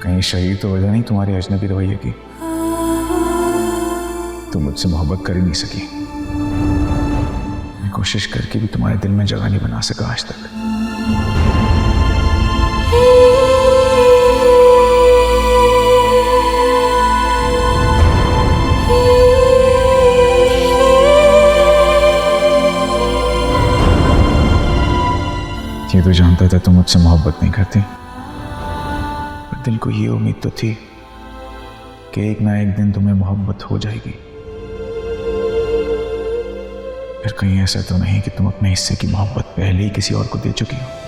कहीं शहीद तो वजह नहीं तुम्हारे अजनबी रवैये की। तुम मुझसे मोहब्बत कर ही नहीं सकी। मैं कोशिश करके भी तुम्हारे दिल में जगह नहीं बना सका आज तक। ये तो जानता था तुम मुझसे मोहब्बत नहीं करते, पर दिल को ये उम्मीद तो थी कि एक ना एक दिन तुम्हें मोहब्बत हो जाएगी। फिर कहीं ऐसा तो नहीं कि तुम अपने हिस्से की मोहब्बत पहले ही किसी और को दे चुकी हो।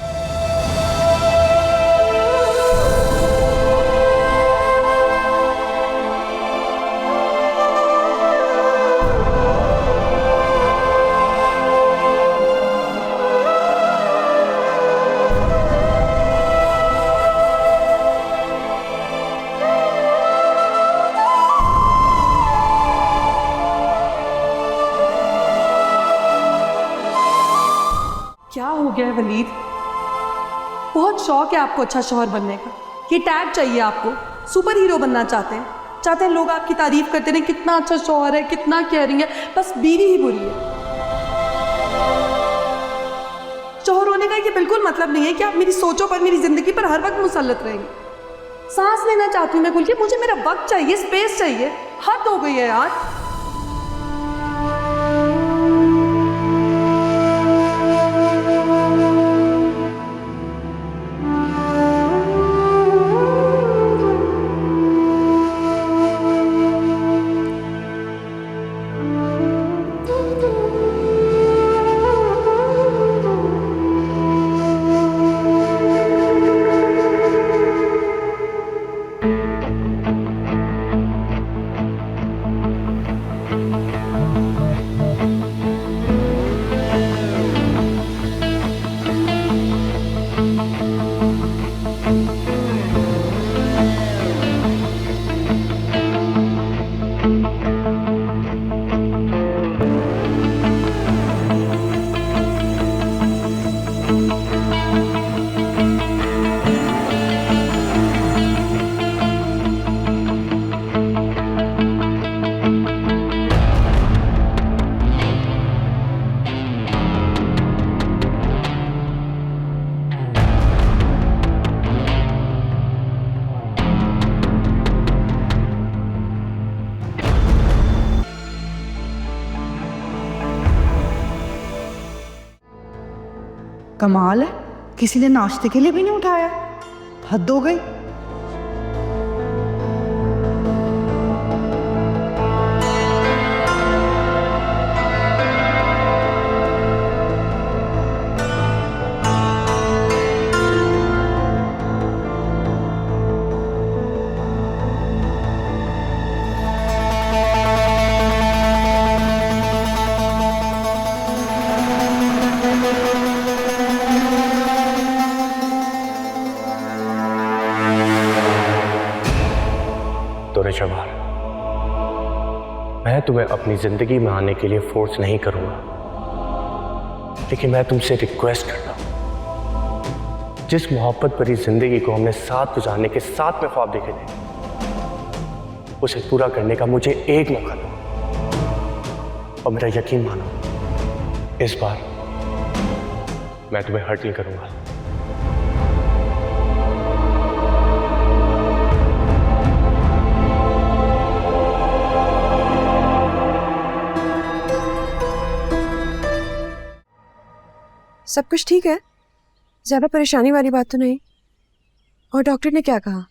क्या हो गया है वलीद? बहुत शौक है आपको अच्छा शौहर बनने का, ये टैग चाहिए आपको, सुपर हीरो बनना चाहते हैं लोग आपकी तारीफ करते रहे, कितना अच्छा शौहर है, कितना केयरिंग है, बस बीवी ही बुरी है। शौहर होने का ये बिल्कुल मतलब नहीं है कि आप मेरी सोचों पर, मेरी जिंदगी पर हर वक्त मुसल्लत रहेंगे। सांस लेना चाहती हूँ मैं, बोलिए मुझे मेरा वक्त चाहिए, स्पेस चाहिए, हद हो गई है यार। कमाल है, किसी ने नाश्ते के लिए भी नहीं उठाया, हद हो गई। जवाहर, मैं तुम्हें अपनी जिंदगी में आने के लिए फोर्स नहीं करूंगा, लेकिन मैं तुमसे रिक्वेस्ट करता हूं, जिस मोहब्बत भरी जिंदगी को हमने साथ गुजारने के साथ में ख्वाब देखे थे, उसे पूरा करने का मुझे एक मौका दो। और मेरा यकीन मानो, इस बार मैं तुम्हें हर्ट नहीं करूंगा। सब कुछ ठीक है? ज़्यादा परेशानी वाली बात तो नहीं? और डॉक्टर ने क्या कहा?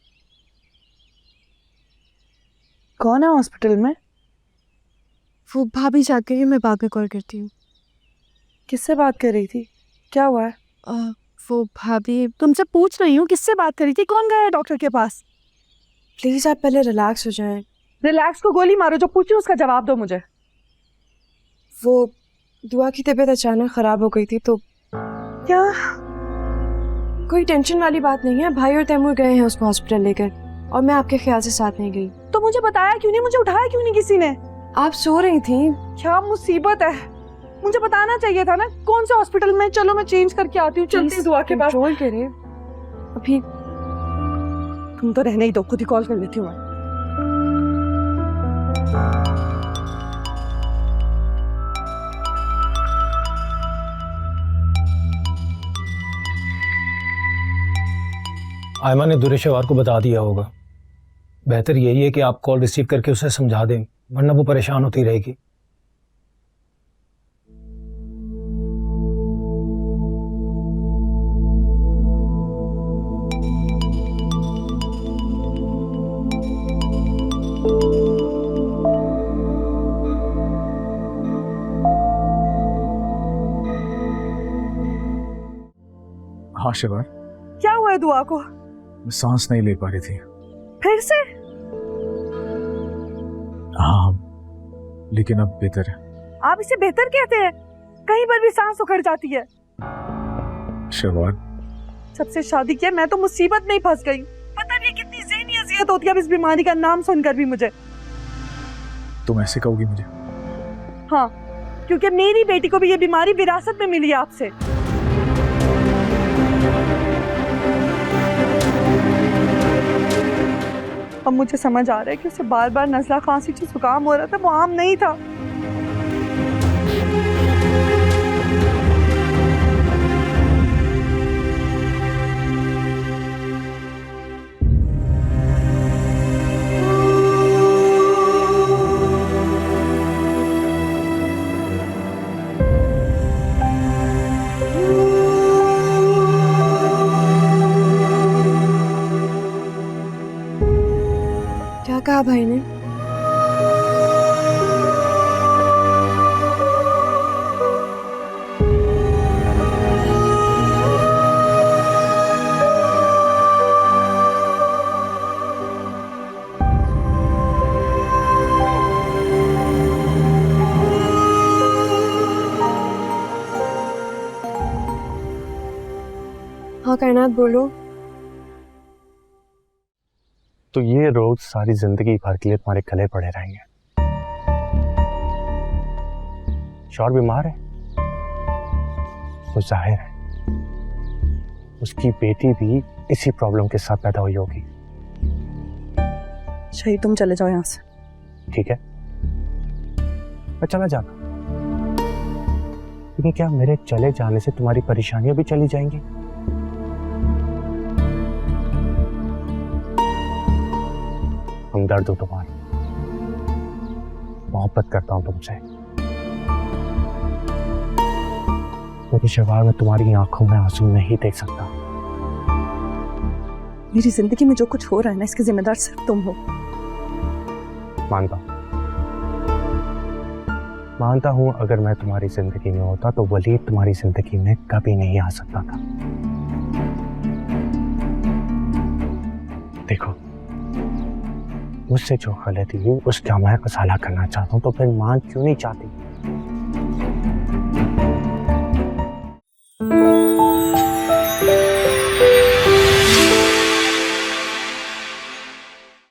कौन है हॉस्पिटल में? वो भाभी जाके ही, मैं बाद में कॉल करती हूँ। किससे बात कर रही थी? क्या हुआ है? वो भाभी, तुमसे पूछ रही हूँ किससे बात करी थी, कौन गया है डॉक्टर के पास? प्लीज़ आप पहले रिलैक्स हो जाएं। रिलैक्स को गोली मारो, जो पूछूं उसका जवाब दो मुझे। वो दुआ की तबीयत अचानक ख़राब हो गई थी, तो क्या? कोई टेंशन वाली बात नहीं है। भाई और तैमूर गए हैं उसको हॉस्पिटल लेकर, और मैं आपके ख्याल से साथ नहीं गई। तो मुझे बताया क्यों नहीं, मुझे उठाया क्यों नहीं किसी ने? आप सो रही थी। क्या मुसीबत है, मुझे बताना चाहिए था ना। कौन से हॉस्पिटल में? चलो मैं चेंज करके आती हूँ, चलती दुआ के पास। कंट्रोल करें, अभी तुम तो रहने ही दो, खुद ही कॉल कर लेती हूँ मैं। आयमा ने दुरेशवार को बता दिया होगा। बेहतर यही है कि आप कॉल रिसीव करके उसे समझा दें, वरना वो परेशान होती रहेगी। हाँ शिवा, क्या हुआ है दुआ को? सांस नहीं ले पा रही थी। फिर से? हाँ, लेकिन अब बेहतर है। आप इसे बेहतर कहते हैं? कहीं पर भी सांस उखड़ जाती है। शिवा, जब से शादी किया मैं तो मुसीबत में ही फंस गई। पता नहीं कितनी ज़हनी अज़ियत होती है अब इस बीमारी का नाम सुनकर भी मुझे। तुम ऐसे कहोगी मुझे? हाँ, क्योंकि मेरी बेटी को भी ये बीमारी विरासत में मिली है आपसे। अब मुझे समझ आ रहा है कि उसे बार बार नज़ला, खांसी, जुकाम हो रहा था, वो आम नहीं था। क्या कहा भाई ने? हाँ कायनात बोलो। तो ये रोज सारी जिंदगी भर के लिए तुम्हारे गले पड़े रहेंगे। शौहर बीमार है, वो जाहिर है उसकी बेटी भी इसी प्रॉब्लम के साथ पैदा हुई होगी। शहीद तुम चले जाओ यहाँ से। ठीक है, मैं चला जाता, लेकिन क्या मेरे चले जाने से तुम्हारी परेशानियां भी चली जाएंगी? हमदर्द हूं तुम्हारी, मोहब्बत करता हूं तुमसे, क्योंकि शिवा मैं तुम्हारी आंखों में आंसू नहीं देख सकता। मेरी जिंदगी में जो कुछ हो रहा है ना, इसके जिम्मेदार सिर्फ तुम हो। मानता हूं अगर मैं तुम्हारी जिंदगी में होता तो वलीद तुम्हारी जिंदगी में कभी नहीं आ सकता था। देखो, मुझसे जो गलती हुई उसका मैं फैसला करना चाहता हूं, तो फिर मान क्यों नहीं चाहती?